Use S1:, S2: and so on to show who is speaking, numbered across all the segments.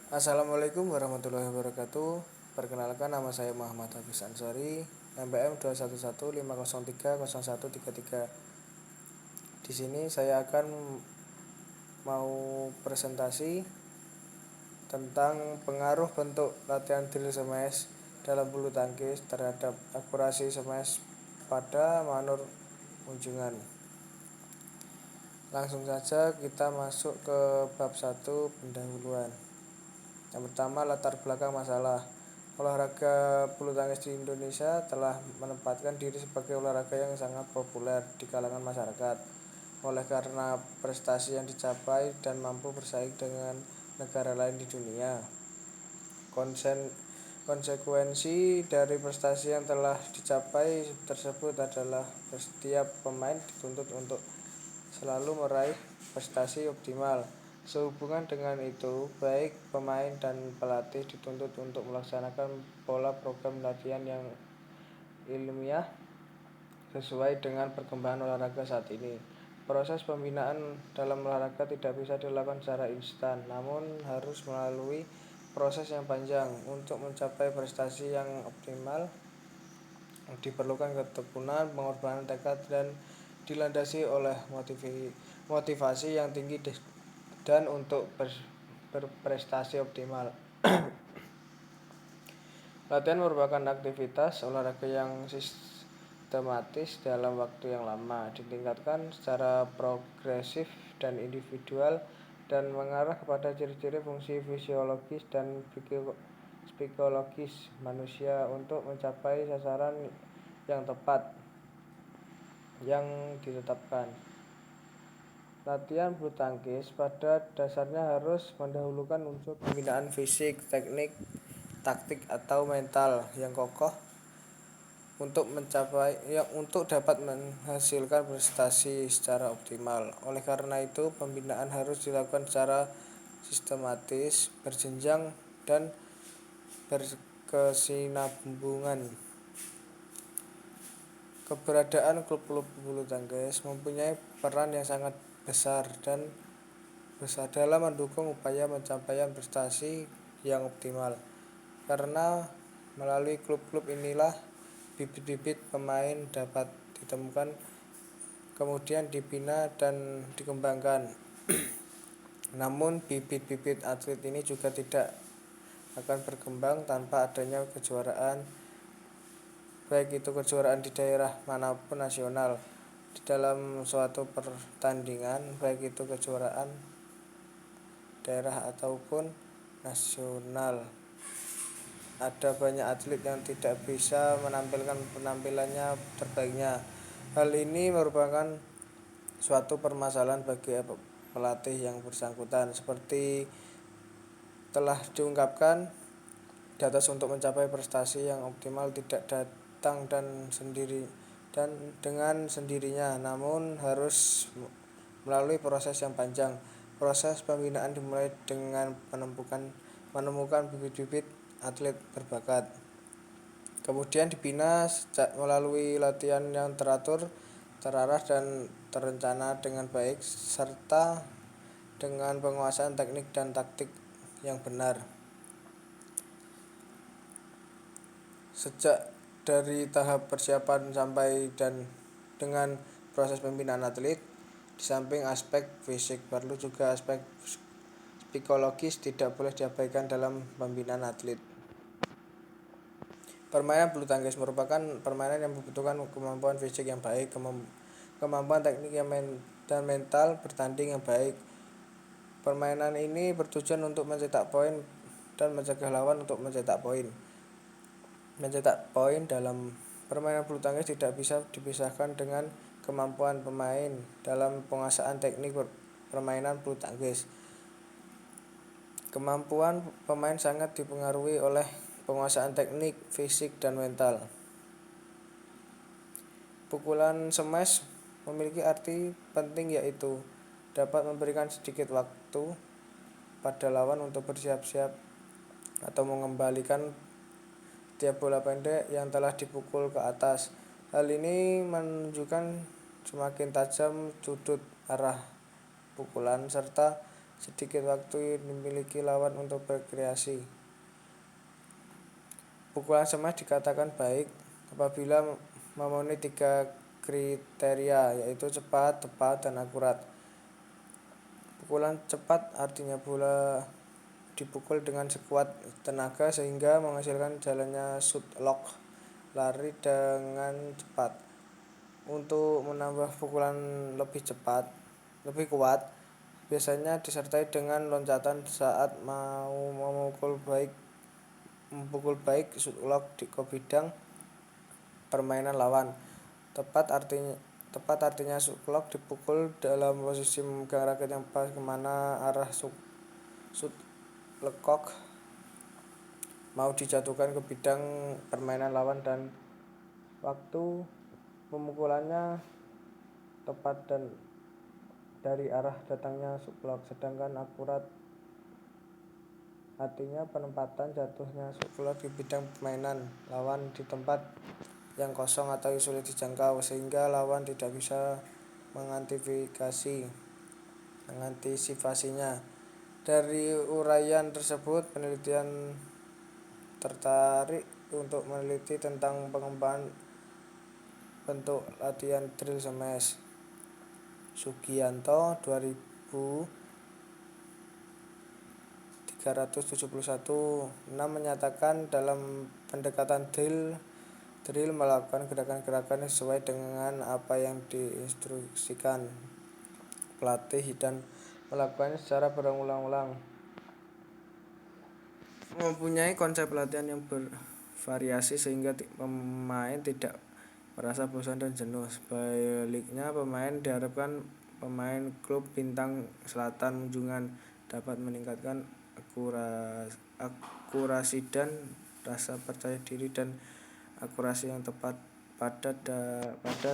S1: Assalamualaikum warahmatullahi wabarakatuh. Perkenalkan, nama saya Muhammad Hafiz Ansori, MPM 21150303133. Di sini saya akan mau presentasi tentang pengaruh bentuk latihan drill smash dalam bulu tangkis terhadap akurasi smash pada manur unjungan. Langsung saja kita masuk ke bab 1 pendahuluan. Yang pertama, latar belakang masalah. Olahraga bulu tangkis di Indonesia telah menempatkan diri sebagai olahraga yang sangat populer di kalangan masyarakat oleh karena prestasi yang dicapai dan mampu bersaing dengan negara lain di dunia. Konsekuensi dari prestasi yang telah dicapai tersebut adalah setiap pemain dituntut untuk selalu meraih prestasi optimal. Sehubungan dengan itu, baik pemain dan pelatih dituntut untuk melaksanakan pola program latihan yang ilmiah sesuai dengan perkembangan olahraga saat ini. Proses pembinaan dalam olahraga tidak bisa dilakukan secara instan, namun harus melalui proses yang panjang. Untuk mencapai prestasi yang optimal, diperlukan ketekunan, pengorbanan tekad, dan dilandasi oleh motivasi yang tinggi dan untuk berprestasi optimal. Latihan merupakan aktivitas olahraga yang sistematis dalam waktu yang lama, ditingkatkan secara progresif dan individual, dan mengarah kepada ciri-ciri fungsi fisiologis dan psikologis manusia untuk mencapai sasaran yang tepat yang ditetapkan. Latihan bulu tangkis pada dasarnya harus mendahulukan unsur pembinaan fisik, teknik, taktik atau mental yang kokoh untuk dapat menghasilkan prestasi secara optimal. Oleh karena itu, pembinaan harus dilakukan secara sistematis, berjenjang, dan berkesinambungan. Keberadaan klub-klub bulu tangkis mempunyai peran yang sangat besar dalam mendukung upaya pencapaian prestasi yang optimal. Karena melalui klub-klub inilah bibit-bibit pemain dapat ditemukan, kemudian dibina dan dikembangkan. Namun bibit-bibit atlet ini juga tidak akan berkembang tanpa adanya kejuaraan, baik itu kejuaraan di daerah manapun nasional. Di dalam suatu pertandingan, baik itu kejuaraan daerah ataupun nasional, ada banyak atlet yang tidak bisa menampilkan penampilannya terbaiknya. Hal ini merupakan suatu permasalahan bagi pelatih yang bersangkutan. Seperti telah diungkapkan di atas, untuk mencapai prestasi yang optimal tidak datang dengan sendirinya, namun harus melalui proses yang panjang. Proses pembinaan dimulai dengan menemukan bibit-bibit atlet berbakat, kemudian dibina melalui latihan yang teratur, terarah, dan terencana dengan baik, serta dengan penguasaan teknik dan taktik yang benar. Sejak dari tahap persiapan sampai dan dengan proses pembinaan atlet, di samping aspek fisik, perlu juga aspek psikologis tidak boleh diabaikan dalam pembinaan atlet. Permainan bulu tangkis merupakan permainan yang membutuhkan kemampuan fisik yang baik, kemampuan teknik dan mental bertanding yang baik. Permainan ini bertujuan untuk mencetak poin dan mencegah lawan untuk mencetak poin. Mencetak poin dalam permainan bulu tangkis tidak bisa dipisahkan dengan kemampuan pemain dalam penguasaan teknik permainan bulu tangkis. Kemampuan pemain sangat dipengaruhi oleh penguasaan teknik, fisik, dan mental. Pukulan smash memiliki arti penting, yaitu dapat memberikan sedikit waktu pada lawan untuk bersiap-siap atau mengembalikan tiap bola pendek yang telah dipukul ke atas. Hal ini menunjukkan semakin tajam sudut arah pukulan serta sedikit waktu dimiliki lawan untuk berkreasi. Pukulan smash dikatakan baik apabila memenuhi 3 kriteria, yaitu cepat, tepat, dan akurat. Pukulan cepat artinya bola dipukul dengan sekuat tenaga sehingga menghasilkan jalannya shot lock, lari dengan cepat. Untuk menambah pukulan lebih kuat, biasanya disertai dengan loncatan saat mau memukul baik shot lock ke bidang permainan lawan. Tepat artinya shot lock dipukul dalam posisi memegang raket yang pas kemana arah shot lekok mau dijatuhkan ke bidang permainan lawan, dan waktu pemukulannya tepat dan dari arah datangnya suklok. Sedangkan akurat artinya penempatan jatuhnya suklok di bidang permainan lawan di tempat yang kosong atau sulit dijangkau sehingga lawan tidak bisa mengantisipasinya. Dari uraian tersebut, penelitian tertarik untuk meneliti tentang pengembangan bentuk latihan drill smash. Sugianto 2371 menyatakan dalam pendekatan drill melakukan gerakan-gerakan sesuai dengan apa yang diinstruksikan pelatih dan melakukannya secara berulang-ulang. Mempunyai konsep latihan yang bervariasi sehingga pemain tidak merasa bosan dan jenuh. Sebaliknya, pemain klub Bintang Selatan Munjungan dapat meningkatkan akurasi dan rasa percaya diri dan akurasi yang tepat pada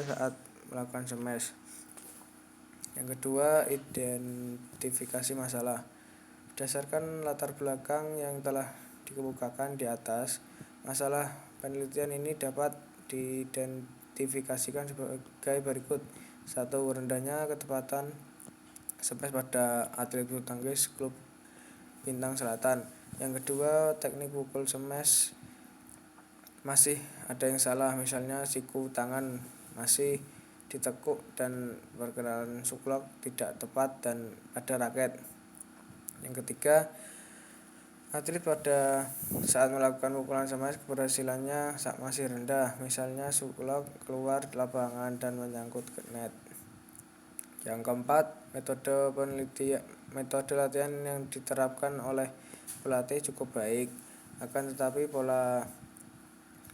S1: saat melakukan smash. Yang kedua, identifikasi masalah. Berdasarkan latar belakang yang telah dikemukakan di atas, masalah penelitian ini dapat diidentifikasikan sebagai berikut. 1. Rendahnya ketepatan smash pada atlet bulu tangkis klub Bintang Selatan. Yang kedua, teknik pukul smash masih ada yang salah, misalnya siku tangan masih ditekuk dan pergerakan suklok tidak tepat dan pada raket. Yang ketiga, atlet pada saat melakukan pukulan smash keberhasilannya masih rendah, misalnya suklok keluar lapangan dan menyangkut ke net. Yang keempat, metode latihan yang diterapkan oleh pelatih cukup baik, akan tetapi pola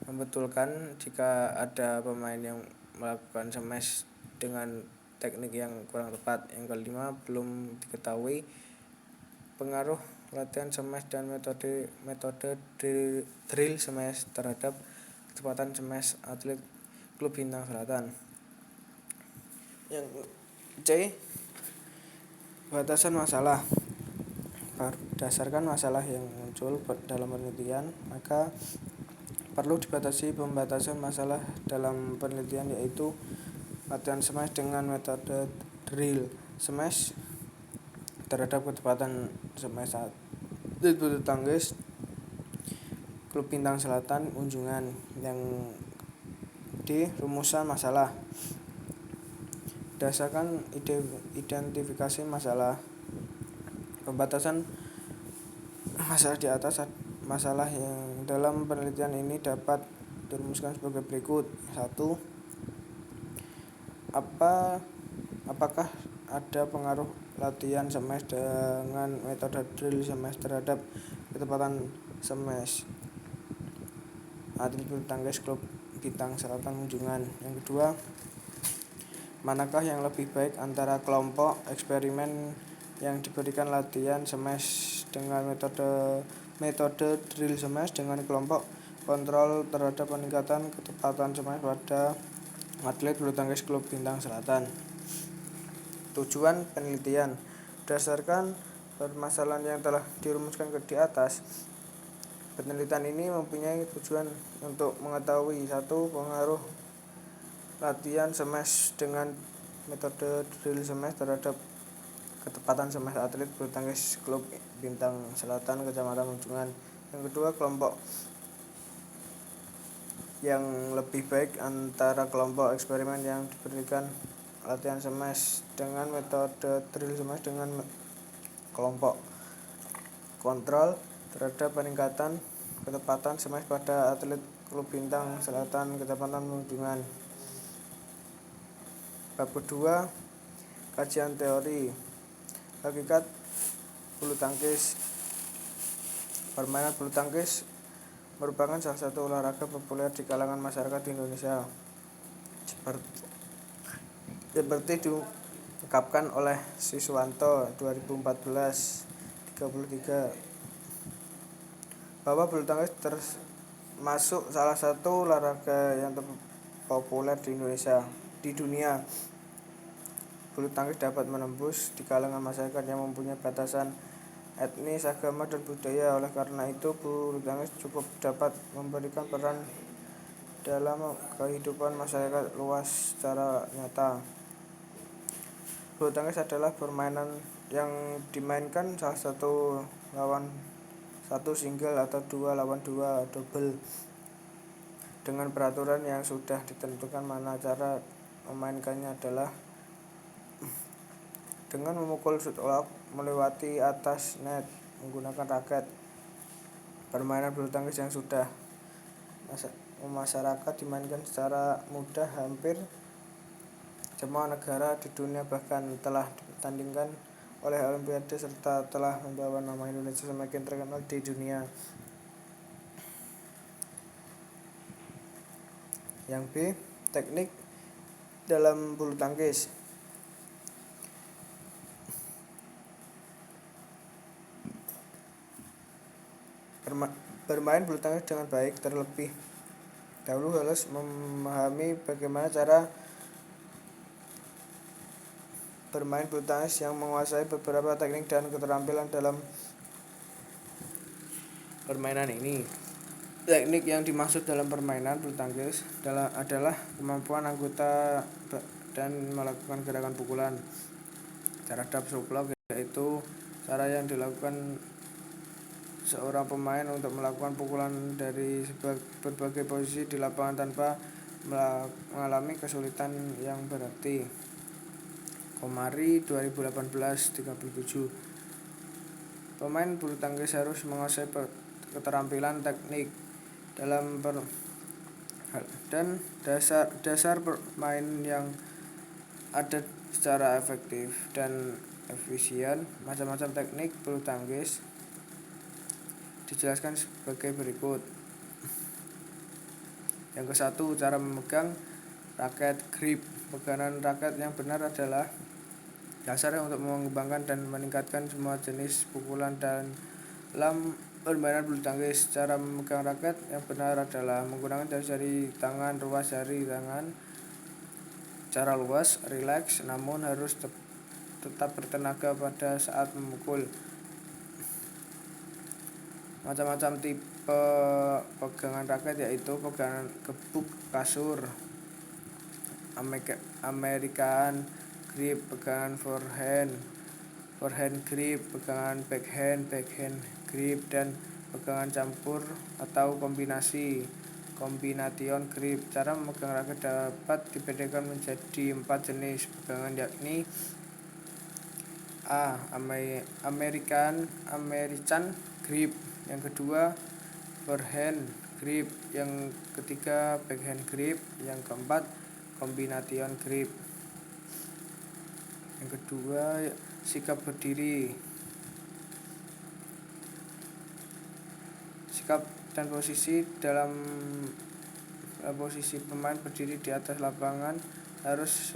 S1: membetulkan jika ada pemain yang melakukan smash dengan teknik yang kurang tepat. Yang kelima, belum diketahui pengaruh latihan smash dan metode drill smash terhadap kecepatan smash atlet klub Bintang Selatan. Yang C, batasan masalah. Berdasarkan masalah yang muncul dalam penelitian, maka perlu dibatasi pembatasan masalah dalam penelitian, yaitu latihan smash dengan metode drill smash terhadap kecepatan smash atlet bulu tangkis klub Bintang Selatan Unjungan. Yang D, rumusan masalah. Berdasarkan identifikasi masalah, pembatasan masalah di atas, masalah yang dalam penelitian ini dapat dirumuskan sebagai berikut. 1. Apakah ada pengaruh latihan smash dengan metode drill smash terhadap kecepatan smash atlet bulu tangkis klub Bintang Selatan Munjungan. Yang kedua, manakah yang lebih baik antara kelompok eksperimen yang diberikan latihan smash dengan metode drill smash dengan kelompok kontrol terhadap peningkatan ketepatan smash pada atlet bulu tangkis klub Bintang Selatan. Tujuan penelitian. Berdasarkan permasalahan yang telah dirumuskan di atas, penelitian ini mempunyai tujuan untuk mengetahui 1. Pengaruh latihan smash dengan metode drill smash terhadap ketepatan smash atlet bulu tangkis klub Bintang Selatan Kecamatan Ujungan. Yang kedua, kelompok yang lebih baik antara kelompok eksperimen yang diberikan latihan smash dengan metode drill smash dengan kelompok kontrol terhadap peningkatan ketepatan smash pada atlet klub Bintang Selatan Kecamatan Ujungan. Bab kedua, kajian teori hakikat bulu tangkis. Permainan bulu tangkis merupakan salah satu olahraga populer di kalangan masyarakat di Indonesia. Seperti diungkapkan oleh Siswanto 2014-33 bahwa bulu tangkis termasuk salah satu olahraga yang terpopuler di Indonesia. Di dunia, bulu tangkis dapat menembus di kalangan masyarakat yang mempunyai batasan etnis, agama, dan budaya. Oleh karena itu, bulu tangkis cukup dapat memberikan peran dalam kehidupan masyarakat luas secara nyata. Bulu tangkis adalah permainan yang dimainkan salah satu lawan satu single atau 2 lawan 2 double dengan peraturan yang sudah ditentukan, mana cara memainkannya adalah dengan memukul shotlock melewati atas net menggunakan raket. Permainan bulu tangkis yang sudah masyarakat dimainkan secara mudah hampir semua negara di dunia, bahkan telah ditandingkan oleh Olimpiade serta telah membawa nama Indonesia semakin terkenal di dunia. Yang B, teknik dalam bulu tangkis. Bermain bulu tangkis dengan baik terlebih dahulu harus memahami bagaimana cara bermain bulu tangkis yang menguasai beberapa teknik dan keterampilan dalam permainan ini. Teknik yang dimaksud dalam permainan bulu tangkis adalah kemampuan anggota dan melakukan gerakan pukulan terhadap shotlock, yaitu cara yang dilakukan seorang pemain untuk melakukan pukulan dari berbagai posisi di lapangan tanpa mengalami kesulitan yang berarti. Komari 2018-37. Pemain bulu tangkis harus menguasai keterampilan teknik dalam dan dasar bermain yang ada secara efektif dan efisien. Macam-macam teknik bulu tangkis dijelaskan sebagai berikut. Yang ke-1, cara memegang raket grip. Pegangan raket yang benar adalah dasar untuk mengembangkan dan meningkatkan semua jenis pukulan dalam permainan bulu tangkis. Cara memegang raket yang benar adalah menggunakan jari tangan, ruas jari tangan, cara luas, rileks, namun harus tetap bertenaga pada saat memukul. Macam-macam tipe pegangan raket yaitu pegangan gebuk kasur, American grip, pegangan forehand grip, pegangan backhand grip, dan pegangan campur atau combination grip. Cara memegang raket dapat dibedakan menjadi 4 jenis pegangan, yakni A. American grip. Yang kedua, forehand grip. Yang ketiga, backhand grip. Yang keempat, combination grip. Yang kedua, sikap berdiri. Sikap dan posisi dalam posisi pemain berdiri di atas lapangan harus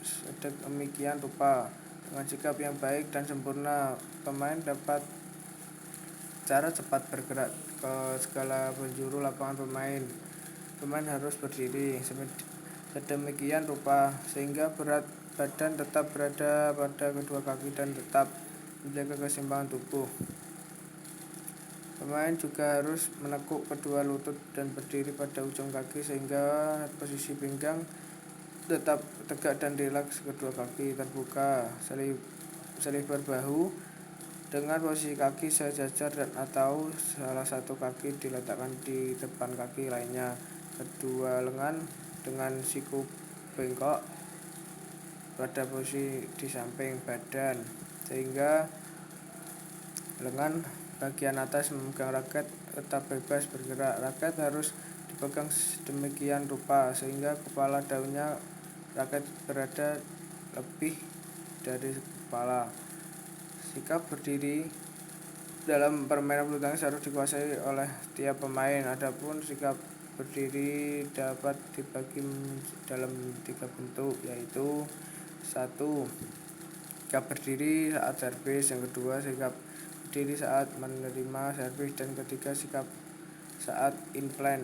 S1: sedemikian rupa. Dengan sikap yang baik dan sempurna, pemain dapat cara cepat bergerak ke segala penjuru lapangan. Pemain harus berdiri sedemikian rupa sehingga berat badan tetap berada pada kedua kaki dan tetap menjaga keseimbangan tubuh. Pemain juga harus menekuk kedua lutut dan berdiri pada ujung kaki sehingga posisi pinggang tetap tegak dan rileks. Kedua kaki terbuka selebar bahu dengan posisi kaki sejajar dan atau salah satu kaki diletakkan di depan kaki lainnya. Kedua lengan dengan siku bengkok pada posisi di samping badan sehingga lengan bagian atas memegang raket tetap bebas bergerak. Raket harus dipegang sedemikian rupa sehingga kepala daunnya raket berada lebih dari kepala. Sikap berdiri dalam permainan bulu tangkis harus dikuasai oleh tiap pemain. Adapun sikap berdiri dapat dibagi dalam 3 bentuk, yaitu 1. Sikap berdiri saat servis, yang kedua sikap berdiri saat menerima servis, dan ketiga sikap saat in-play.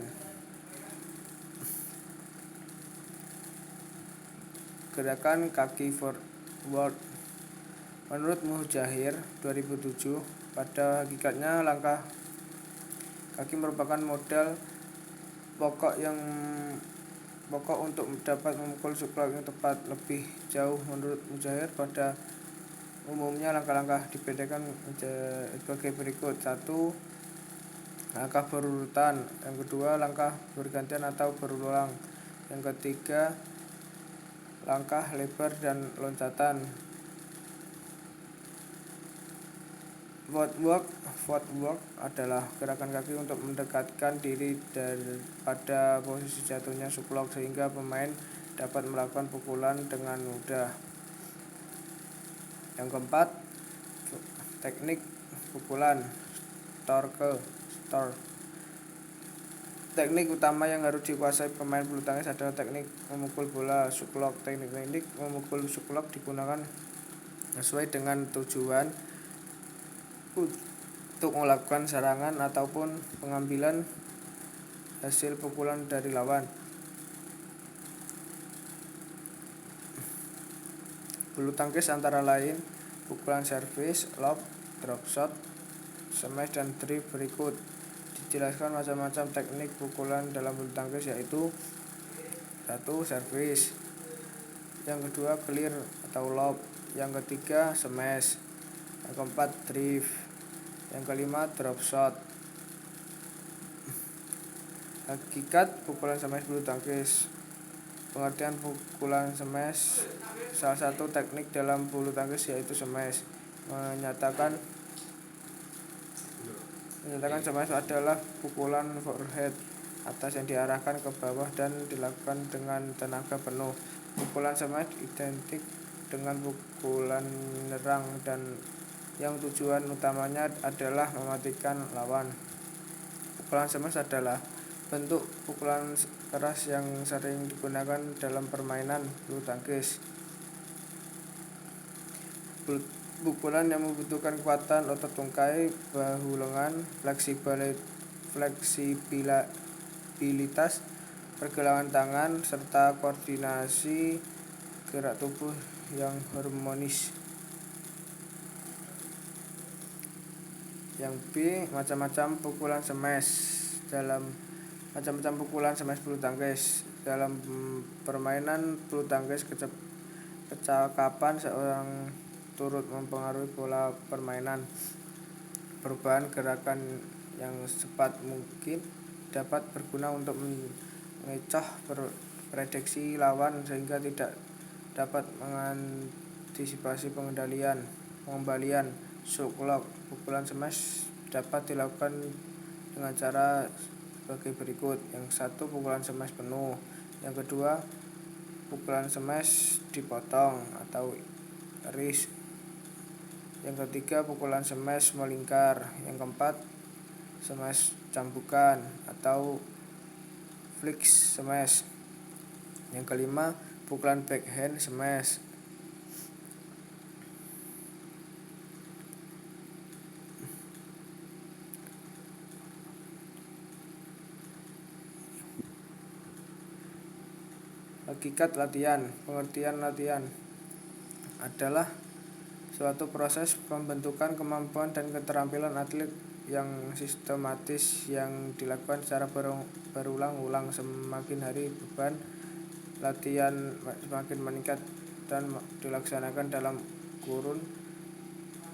S1: Gerakan kaki forward. Menurut Mujahir 2007, pada hakikatnya langkah kaki merupakan modal pokok untuk dapat memukul suplak yang tepat lebih jauh. Menurut Mujahir, pada umumnya langkah-langkah dibedakan sebagai berikut: 1. Langkah berurutan, yang kedua langkah bergantian atau berulang, yang ketiga langkah lebar dan loncatan. Footwork adalah gerakan kaki untuk mendekatkan diri daripada posisi jatuhnya suplok sehingga pemain dapat melakukan pukulan dengan mudah. Yang keempat, teknik pukulan torque. Teknik utama yang harus dikuasai pemain bulu tangkis adalah teknik memukul bola suplok. Teknik memukul suplok digunakan sesuai dengan tujuan untuk melakukan serangan ataupun pengambilan hasil pukulan dari lawan. Bulu tangkis antara lain pukulan servis, lob, drop shot, smash, dan drive berikut. Dijelaskan macam-macam teknik pukulan dalam bulu tangkis, yaitu 1. Servis, yang kedua clear atau lob, yang ketiga smash, yang keempat drive, yang kelima drop shot. Hakikat pukulan smash bulu tangkis. Pengertian pukulan smash. Salah satu teknik dalam bulu tangkis yaitu smash. Menyatakan smash adalah pukulan forehead atas yang diarahkan ke bawah dan dilakukan dengan tenaga penuh. Pukulan smash identik dengan pukulan menyerang dan yang tujuan utamanya adalah mematikan lawan. Pukulan smash adalah bentuk pukulan keras yang sering digunakan dalam permainan bulu tangkis. Pukulan yang membutuhkan kekuatan otot tungkai, bahu lengan, fleksibilitas, pergelangan tangan, serta koordinasi gerak tubuh yang harmonis. Yang B, macam-macam pukulan smash. Dalam macam-macam pukulan smash bulu tangkis. Dalam permainan bulu tangkis, kecakapan seorang turut mempengaruhi pola permainan. Perubahan gerakan yang cepat mungkin dapat berguna untuk mengecoh prediksi lawan sehingga tidak dapat mengantisipasi pengembalian suplok. Pukulan smash dapat dilakukan dengan cara sebagai berikut. Yang 1, pukulan smash penuh. Yang kedua, pukulan smash dipotong atau iris. Yang ketiga, pukulan smash melingkar. Yang keempat, smash cambukan atau flick smash. Yang kelima, pukulan backhand smash. Hakikat latihan. Pengertian latihan adalah suatu proses pembentukan kemampuan dan keterampilan atlet yang sistematis yang dilakukan secara berulang-ulang. Semakin hari beban latihan semakin meningkat dan dilaksanakan dalam kurun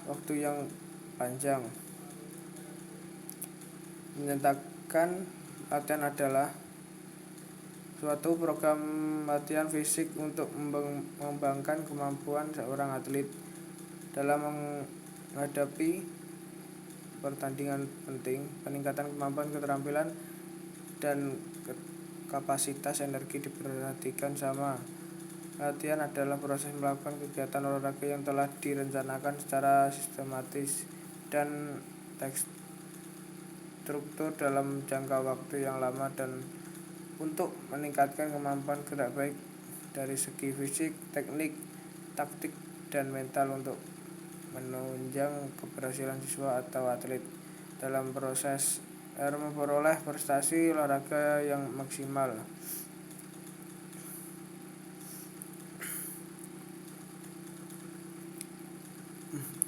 S1: waktu yang panjang. Menyatakan latihan adalah suatu program latihan fisik untuk mengembangkan kemampuan seorang atlet dalam menghadapi pertandingan penting. Peningkatan kemampuan, keterampilan, dan kapasitas energi diperhatikan sama. Latihan adalah proses melakukan kegiatan olahraga yang telah direncanakan secara sistematis dan terstruktur dalam jangka waktu yang lama dan untuk meningkatkan kemampuan gerak baik dari segi fisik, teknik, taktik, dan mental untuk menunjang keberhasilan siswa atau atlet dalam proses memperoleh prestasi olahraga yang maksimal.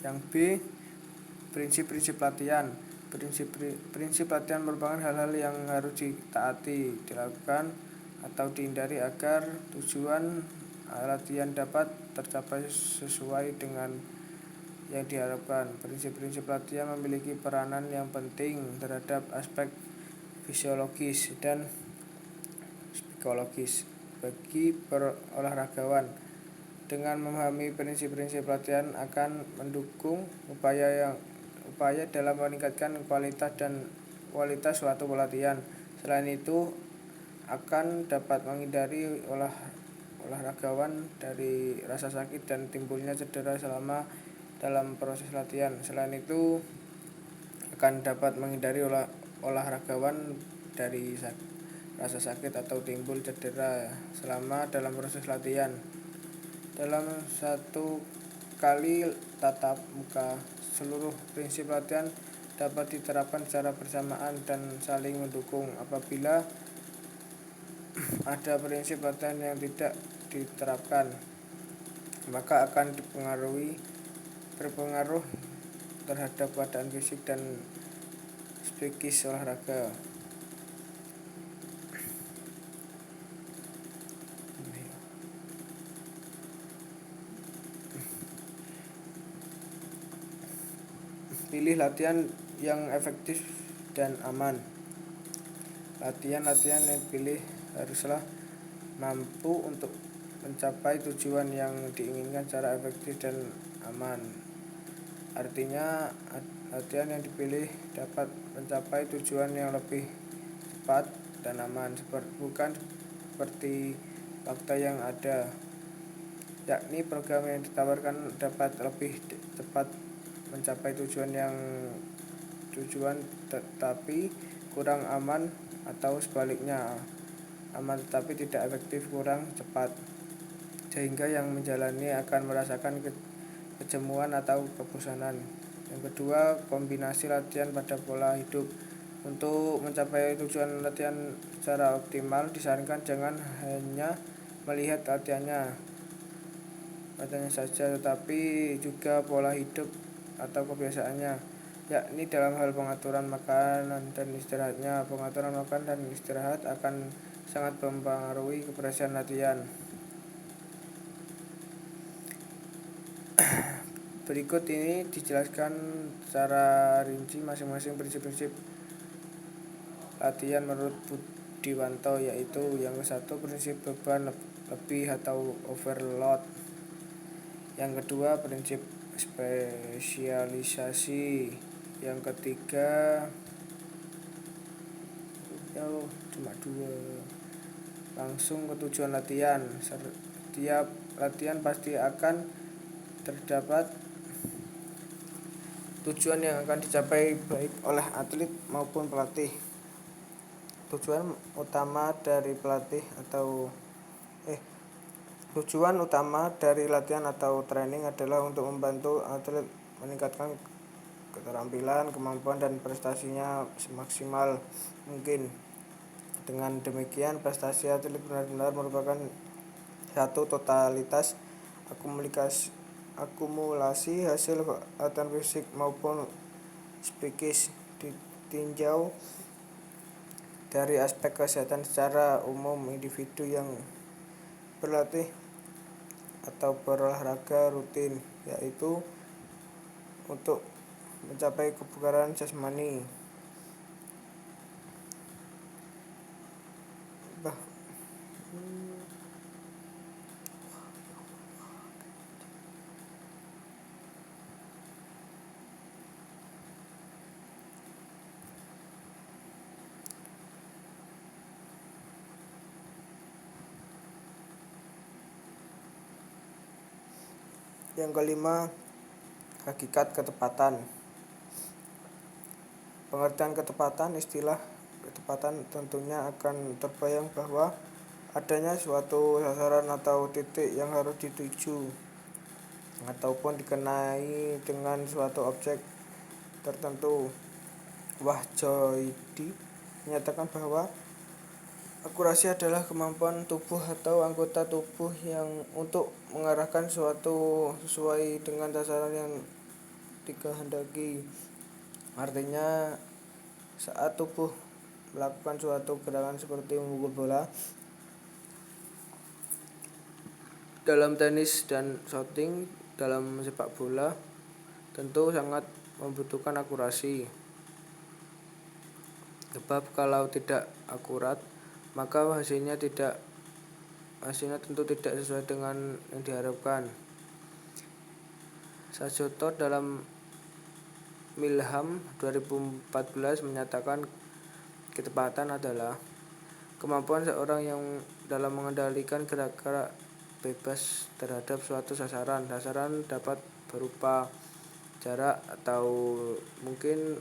S1: Yang B, prinsip-prinsip latihan. Prinsip latihan merupakan hal-hal yang harus ditaati, dilakukan, atau dihindari agar tujuan latihan dapat tercapai sesuai dengan yang diharapkan. Prinsip-prinsip latihan memiliki peranan yang penting terhadap aspek fisiologis dan psikologis bagi olahragawan. Dengan memahami prinsip-prinsip latihan akan mendukung upaya dalam meningkatkan kualitas suatu pelatihan. Selain itu akan dapat menghindari olahragawan dari rasa sakit dan timbulnya cedera selama dalam proses latihan. Selain itu akan dapat menghindari olahragawan dari rasa sakit atau timbul cedera selama dalam proses latihan. Dalam satu kali tatap muka, seluruh prinsip latihan dapat diterapkan secara bersamaan dan saling mendukung. Apabila ada prinsip latihan yang tidak diterapkan, maka akan berpengaruh terhadap keadaan fisik dan psikis olahraga. Pilih latihan yang efektif dan aman. Latihan-latihan yang dipilih haruslah mampu untuk mencapai tujuan yang diinginkan secara efektif dan aman. Artinya latihan yang dipilih dapat mencapai tujuan yang lebih cepat dan aman, bukan seperti fakta yang ada, yakni program yang ditawarkan dapat lebih cepat mencapai tujuan tetapi kurang aman, atau sebaliknya, aman tetapi tidak efektif kurang cepat, sehingga yang menjalani akan merasakan kejenuhan atau kebosanan. Yang kedua, kombinasi latihan pada pola hidup. Untuk mencapai tujuan latihan secara optimal, disarankan jangan hanya melihat latihannya saja, tetapi juga pola hidup atau kebiasaannya, yakni dalam hal pengaturan makan dan istirahatnya. Pengaturan makan dan istirahat akan sangat mempengaruhi keberhasilan latihan. Berikut ini dijelaskan secara rinci masing-masing prinsip-prinsip latihan menurut Budiwanto, yaitu yang ke-1, prinsip beban lebih atau overload. Yang kedua, prinsip spesialisasi. Yang ketiga, cuma 2, langsung ke tujuan latihan. Setiap latihan pasti akan terdapat tujuan yang akan dicapai baik oleh atlet maupun pelatih. Tujuan utama dari latihan atau training adalah untuk membantu atlet meningkatkan keterampilan, kemampuan, dan prestasinya semaksimal mungkin. Dengan demikian, prestasi atlet benar-benar merupakan satu totalitas akumulasi hasil latihan fisik maupun psikis, ditinjau dari aspek kesehatan secara umum. Individu yang berlatih atau berolahraga rutin, yaitu untuk mencapai kebugaran jasmani. Yang kelima, hakikat ketepatan. Pengertian ketepatan, istilah ketepatan tentunya akan terbayang bahwa adanya suatu sasaran atau titik yang harus dituju ataupun dikenai dengan suatu objek tertentu. Wahjoidi menyatakan bahwa akurasi adalah kemampuan tubuh atau anggota tubuh yang untuk mengarahkan suatu sesuai dengan sasaran yang dikehendaki. Artinya, saat tubuh melakukan suatu gerakan seperti memukul bola dalam tenis dan shooting dalam sepak bola, tentu sangat membutuhkan akurasi. Sebab kalau tidak akurat, maka hasilnya tentu tidak sesuai dengan yang diharapkan. Sajoto dalam Milham 2014 menyatakan ketepatan adalah kemampuan seorang yang dalam mengendalikan gerak-gerak bebas terhadap suatu sasaran. Sasaran dapat berupa jarak atau mungkin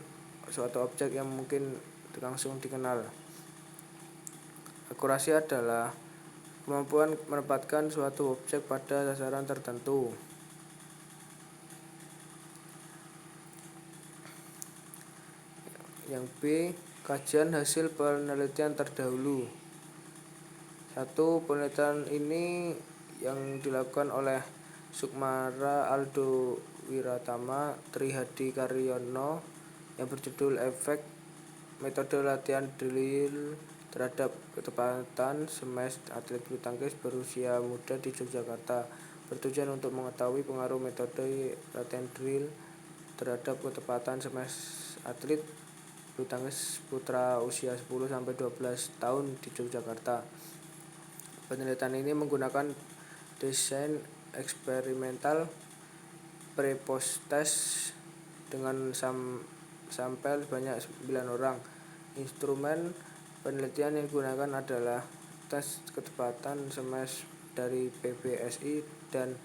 S1: suatu objek yang mungkin langsung dikenal. Akurasi adalah kemampuan menempatkan suatu objek pada sasaran tertentu. Yang B, kajian hasil penelitian terdahulu. Satu, penelitian ini yang dilakukan oleh Sukmara Aldo Wiratama Trihadi Karyono yang berjudul Efek Metode Latihan Drill terhadap Ketepatan Smash Atlet Bulu Tangkis Berusia Muda di Yogyakarta, bertujuan untuk mengetahui pengaruh metode latihan drill terhadap ketepatan smash atlet bulu tangkis putra usia 10-12 tahun di Yogyakarta. Penelitian ini menggunakan desain eksperimental pre-post-test dengan sampel sebanyak 9 orang. Instrumen penelitian yang digunakan adalah tes ketepatan smash dari PBSI dan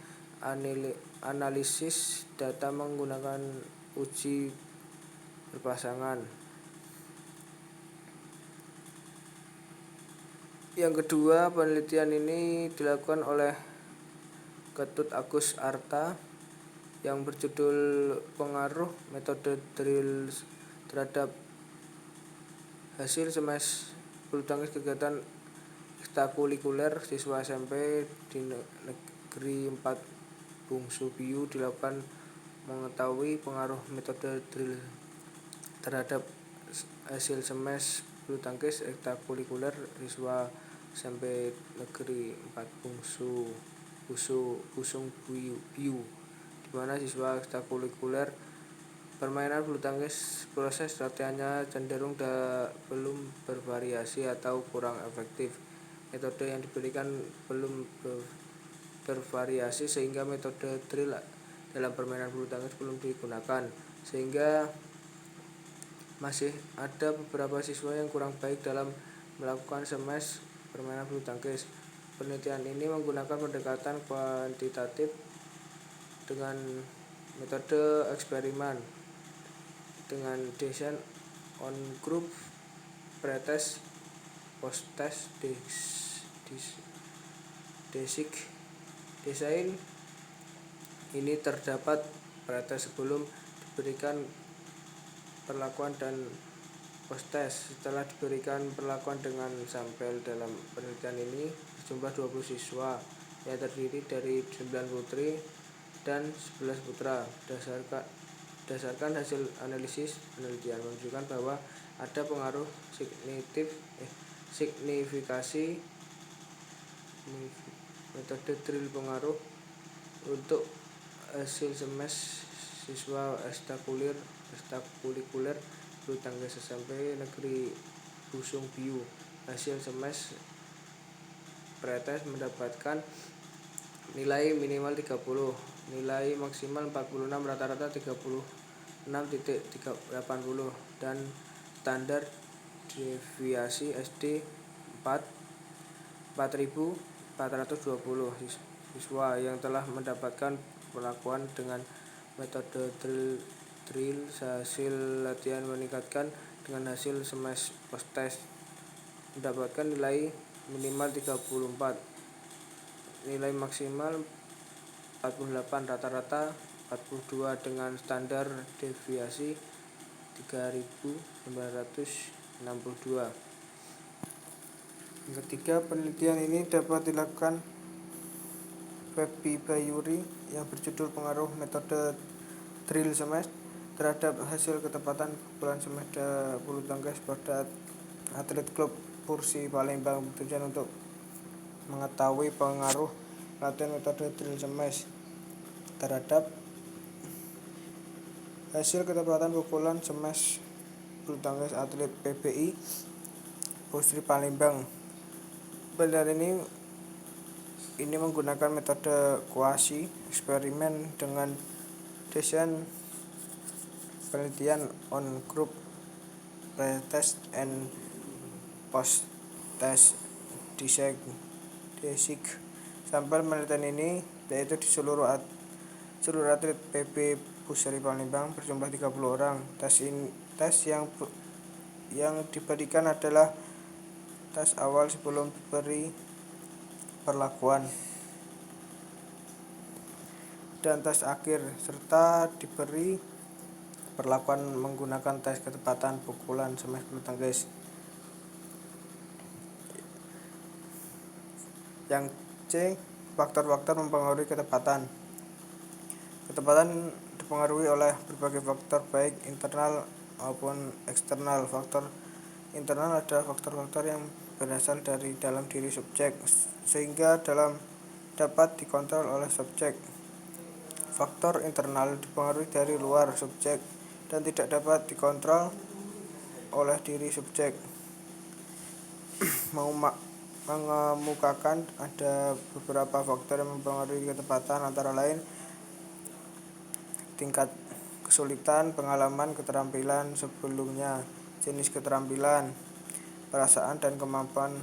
S1: analisis data menggunakan uji berpasangan. Yang kedua, penelitian ini dilakukan oleh Ketut Agus Arta yang berjudul Pengaruh Metode Drill terhadap Hasil Smash Bulu Tangkis Kegiatan Ekstrakurikuler Siswa SMP di Negeri 4 Bungsu Biu dilakukan mengetahui pengaruh metode drill terhadap hasil smash bulu tangkis ekstrakurikuler siswa SMP Negeri 4 Busung Biu, di mana siswa ekstrakurikuler permainan bulu tangkis proses latihannya cenderung belum bervariasi atau kurang efektif. Metode yang diberikan belum bervariasi sehingga metode drill dalam permainan bulu tangkis belum digunakan, sehingga masih ada beberapa siswa yang kurang baik dalam melakukan smash permainan bulu tangkis. Penelitian ini menggunakan pendekatan kuantitatif dengan metode eksperimen dengan desain on group, pretest, post-test, desain ini terdapat pretest sebelum diberikan perlakuan dan post-test setelah diberikan perlakuan dengan sampel. Dalam penelitian ini berjumlah 20 siswa yang terdiri dari 9 putri dan 11 putra. Berdasarkan hasil analisis penelitian menunjukkan bahwa ada pengaruh signifikasi metode drill pengaruh untuk hasil smash siswa ekstrakurikuler bulu tangkis SMP Negeri Busung Biu. Hasil semes pretest mendapatkan nilai minimal 30, nilai maksimal 46, rata-rata 36,80 dan standar deviasi SD 4.420. Siswa yang telah mendapatkan perlakuan dengan metode drill hasil latihan meningkatkan dengan hasil semes post-test mendapatkan nilai minimal 34, nilai maksimal 48, rata-rata 42 dengan standar deviasi 3.962. Yang ketiga, penelitian ini dapat dilakukan Feby Bayuri yang berjudul pengaruh metode drill semes terhadap hasil ketepatan pukulan semes bulu tangkis pada atlet klub Persi Palembang, bertujuan untuk mengetahui pengaruh latihan metode drill semes terhadap hasil ketepatan pukulan semes bulu tangkis atlet PBI Persi Palembang. Penelitian ini menggunakan metode kuasi eksperimen dengan desain penelitian on group pretest and post test design. Sampel penelitian ini yaitu di seluruh atlet PB Pusri Palembang berjumlah 30 orang. Tes yang diberikan adalah tes awal sebelum diberi perlakuan dan tes akhir serta diberi perlakuan menggunakan tes ketepatan pukulan semes bulu tangkis. Yang C, faktor-faktor mempengaruhi ketepatan. Ketepatan dipengaruhi oleh berbagai faktor baik internal maupun eksternal. Faktor internal adalah faktor-faktor yang berasal dari dalam diri subjek sehingga dapat dikontrol oleh subjek. Faktor internal dipengaruhi dari luar subjek dan tidak dapat dikontrol oleh diri subjek. Mengemukakan ada beberapa faktor yang mempengaruhi ketepatan, antara lain tingkat kesulitan, pengalaman, keterampilan sebelumnya, jenis keterampilan, perasaan dan kemampuan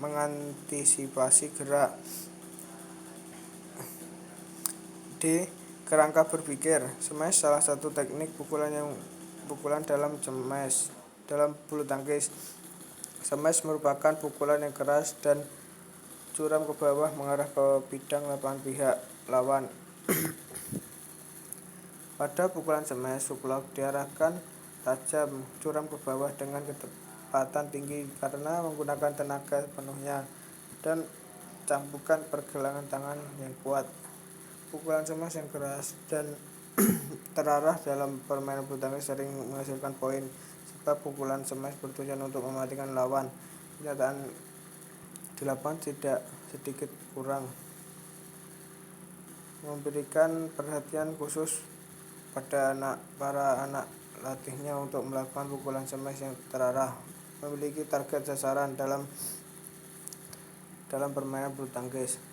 S1: mengantisipasi gerak. D. Kerangka berpikir. Smash salah satu teknik pukulan dalam bulu tangkis. Smash merupakan pukulan yang keras dan curam ke bawah mengarah ke bidang lapangan pihak lawan. Pada pukulan smash, pukulan diarahkan tajam curam ke bawah dengan kecepatan tinggi karena menggunakan tenaga penuhnya dan campukan pergelangan tangan yang kuat. Pukulan smash yang keras dan terarah dalam permainan bulu tangkis sering menghasilkan poin, sebab pukulan smash bertujuan untuk mematikan lawan. Kenyataan di lapangan tidak sedikit kurang memberikan perhatian khusus pada para anak latihnya untuk melakukan pukulan smash yang terarah, memiliki target sasaran dalam permainan bulu tangkis.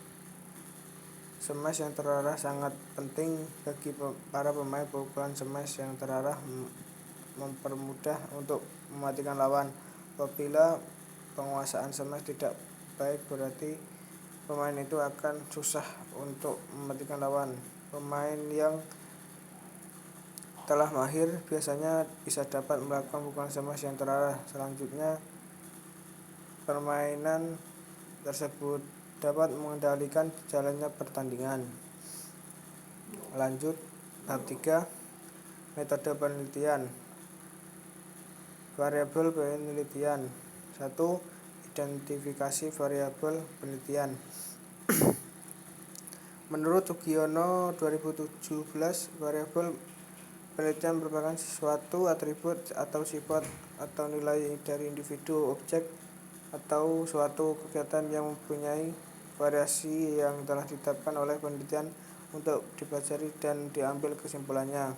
S1: Smash yang terarah sangat penting bagi para pemain. Pukulan smash yang terarah mempermudah untuk mematikan lawan. Apabila penguasaan smash tidak baik, berarti pemain itu akan susah untuk mematikan lawan. Pemain yang telah mahir biasanya bisa dapat melakukan pukulan smash yang terarah. Selanjutnya, permainan tersebut dapat mengendalikan jalannya pertandingan. Lanjut, tahap 3, metode penelitian. Variabel penelitian. 1. Identifikasi variabel penelitian. Menurut Sugiono 2017, variabel penelitian merupakan suatu atribut atau sifat atau nilai dari individu, objek, atau suatu kegiatan yang mempunyai variasi yang telah ditetapkan oleh penelitian untuk dipelajari dan diambil kesimpulannya.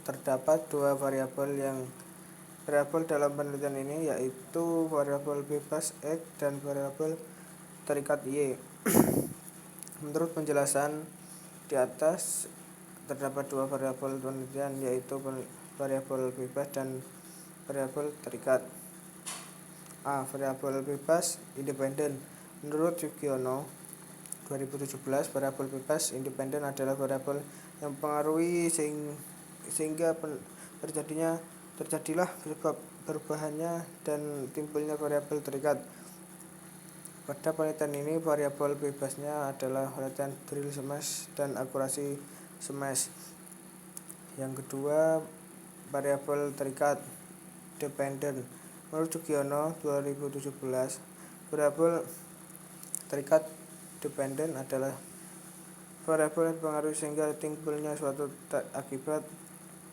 S1: Terdapat dua variabel dalam penelitian ini, yaitu variabel bebas X dan variabel terikat Y. Menurut penjelasan di atas, terdapat dua variabel penelitian, yaitu variabel bebas dan variabel terikat. A. Variabel bebas independen. Menurut Sugiono 2017, variabel bebas independen adalah variabel yang mempengaruhi sehingga terjadilah perubahannya dan timbulnya variabel terikat. Pada penelitian ini, variabel bebasnya adalah latihan drill smash dan akurasi smash. Yang kedua, variabel terikat dependen. Menurut Sugiono 2017, variabel terikat dependen adalah variabel yang mempengaruhi sehingga timbulnya suatu akibat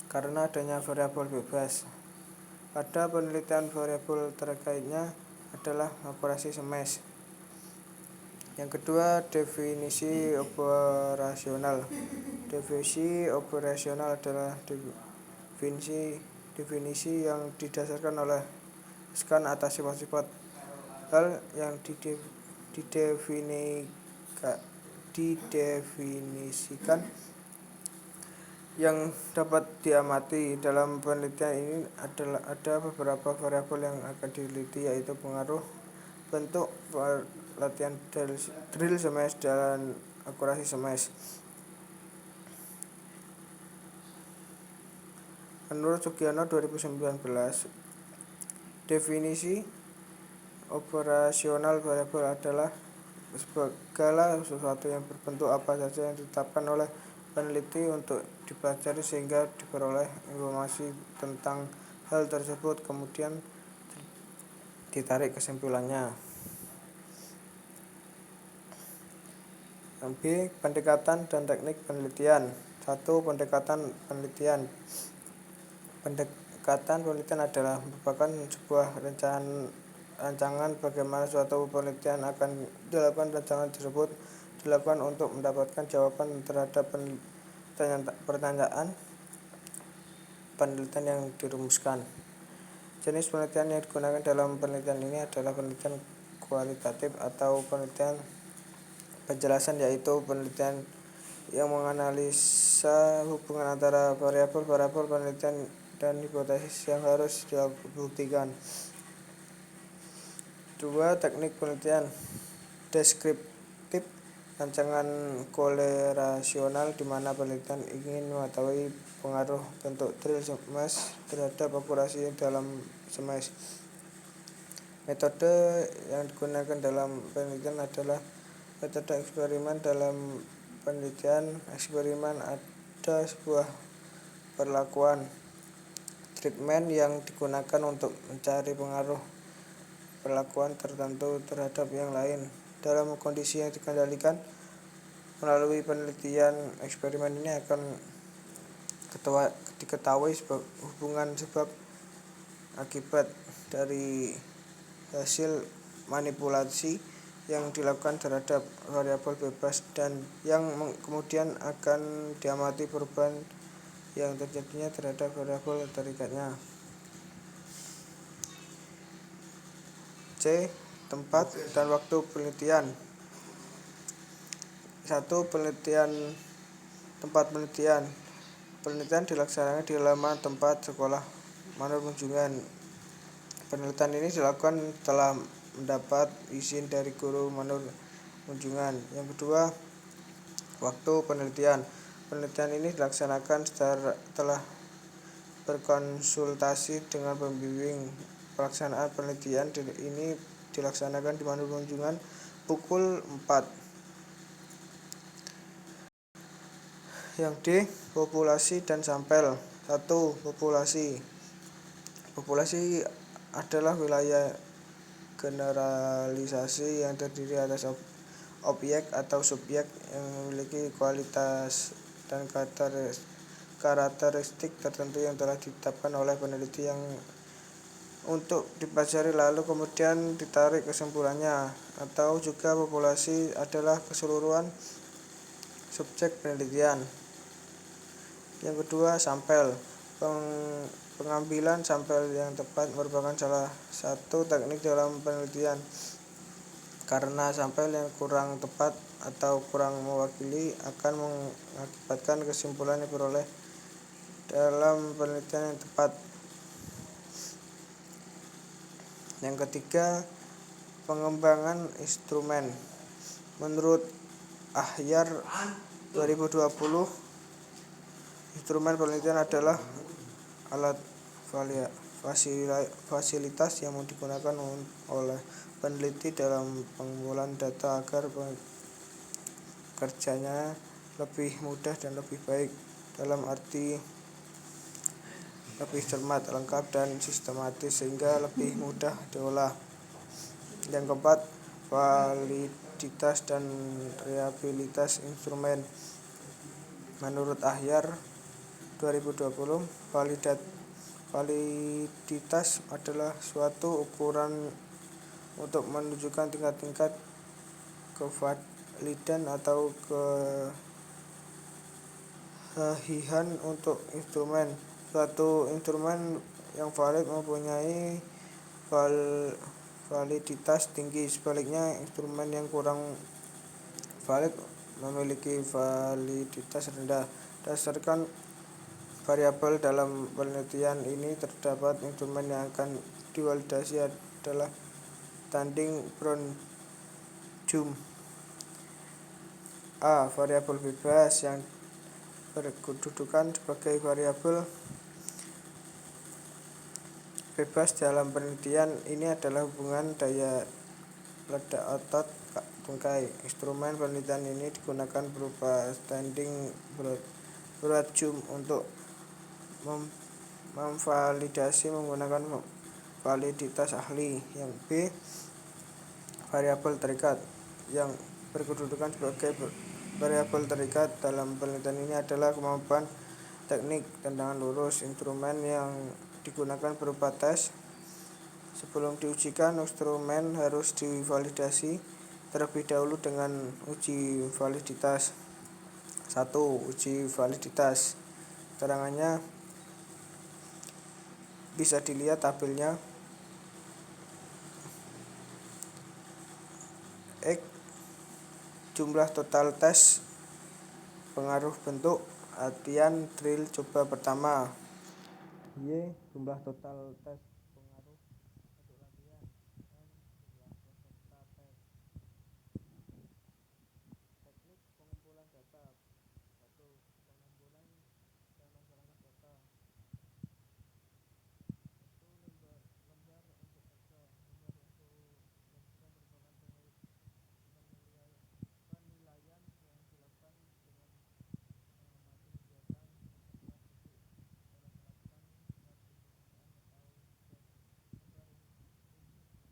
S1: karena adanya variabel bebas. Pada penelitian, variabel terkaitnya adalah akurasi smash. Yang kedua, definisi operasional. Definisi operasional adalah definisi yang didasarkan oleh scan atas sifat-sifat hal yang didefinisikan yang dapat diamati. Dalam penelitian ini ada beberapa variabel yang akan diteliti, yaitu pengaruh bentuk latihan drill smash dan akurasi smash. Menurut Sugiono 2019, definisi operasional variabel adalah segala sesuatu yang berbentuk apa saja yang ditetapkan oleh peneliti untuk dipelajari sehingga diperoleh informasi tentang hal tersebut, kemudian ditarik kesimpulannya. B. Pendekatan dan teknik penelitian. 1. Pendekatan penelitian. Pendekatan penelitian adalah merupakan sebuah rancangan bagaimana suatu penelitian akan dilakukan. Rancangan tersebut dilakukan untuk mendapatkan jawaban terhadap pertanyaan penelitian yang dirumuskan. Jenis penelitian yang digunakan dalam penelitian ini adalah penelitian kualitatif atau penelitian penjelasan, yaitu penelitian yang menganalisa hubungan antara variabel penelitian dan hipotesis yang harus dibuktikan. 2. Teknik penelitian deskriptif. Rancangan korelasional di mana penelitian ingin mengetahui pengaruh bentuk drill smash terhadap akurasi dalam smash. Metode yang digunakan dalam penelitian adalah metode eksperimen. Dalam penelitian eksperimen ada sebuah perlakuan treatment yang digunakan untuk mencari pengaruh perlakuan tertentu terhadap yang lain dalam kondisi yang dikendalikan. Melalui penelitian eksperimen ini akan diketahui hubungan sebab akibat dari hasil manipulasi yang dilakukan terhadap variabel bebas dan yang kemudian akan diamati perubahan yang terjadinya terhadap variabel terikatnya. C. Tempat dan waktu penelitian. 1. Tempat penelitian. Penelitian dilaksanakan di halaman tempat sekolah manur kunjungan. Penelitian ini dilakukan setelah mendapat izin dari guru manur kunjungan. Yang kedua, waktu penelitian. Penelitian ini dilaksanakan setelah berkonsultasi dengan pembimbing. Pelaksanaan penelitian ini dilaksanakan di manur kunjungan pukul 4. Yang D. Populasi dan sampel. 1. Populasi. Populasi adalah wilayah generalisasi yang terdiri atas objek atau subjek yang memiliki kualitas dan karakteristik tertentu yang telah ditetapkan oleh peneliti yang untuk dipelajari, lalu kemudian ditarik kesimpulannya. Atau juga populasi adalah keseluruhan subjek penelitian. Yang kedua, sampel. Pengambilan sampel yang tepat merupakan salah satu teknik dalam penelitian. Karena sampel yang kurang tepat atau kurang mewakili akan mengakibatkan kesimpulan yang diperoleh dalam penelitian yang tepat. Yang ketiga, pengembangan instrumen. Menurut Ahyar 2020, instrumen penelitian adalah alat fasilitas yang digunakan oleh peneliti dalam pengumpulan data agar kerjanya lebih mudah dan lebih baik, dalam arti lebih cermat, lengkap, dan sistematis sehingga lebih mudah diolah. Yang keempat, validitas dan reliabilitas instrumen. Menurut Ahyar 2020, validitas adalah suatu ukuran untuk menunjukkan tingkat-tingkat kevalidan atau kesahihan untuk instrumen. Suatu instrumen yang valid mempunyai validitas tinggi, sebaliknya instrumen yang kurang valid memiliki validitas rendah. Berdasarkan variabel dalam penelitian ini, terdapat instrumen yang akan divalidasi adalah standing Brown Jum. A. Variabel bebas yang berkedudukan sebagai variabel bebas dalam penelitian ini adalah hubungan daya ledak otot tungkai. Instrumen penelitian ini digunakan berupa standing Broad Jum untuk memvalidasi menggunakan validitas ahli. Yang B. Variabel terikat yang berkedudukan sebagai variabel terikat dalam penelitian ini adalah kemampuan teknik tendangan lurus. Instrumen yang digunakan berupa tes. Sebelum diujikan, instrumen harus divalidasi terlebih dahulu dengan uji validitas. 1. Uji validitas. Keterangannya bisa dilihat tabelnya. X. Jumlah total tes pengaruh bentuk latihan drill coba pertama. Y. Jumlah total tes pengaruh bentuk latihan. N. Jumlah peserta tes. Teknik pengumpulan data. 1. Pengumpulan dan masyarakat data. 1. Lembar untuk Excel. Lembar untuk Excel merupakan penilaian yang dilakukan dengan mengamati kegiatan peserta didik dalam melakukan suatu pekerjaan atau tugas. Lembar ini menjadi bagian untuk memilih apa saja yang dia tahu dan apa yang mereka lakukan. Dengan penilaian bekerja sebagai penilai digunakan output validitas. Validitas ini berupa data percakapan untuk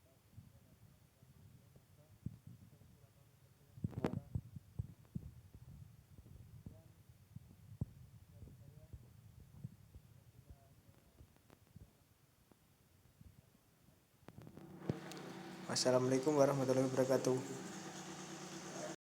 S1: penguasaan siswa untuk memperoleh kesimpulan dengan data yang tepat. Dalam melakukan penelitian, maka ada beberapa metode yang digunakan. Demikian dari saya. Apabila ada kurang lebihnya, mohon maaf. Wassalamualaikum warahmatullahi wabarakatuh.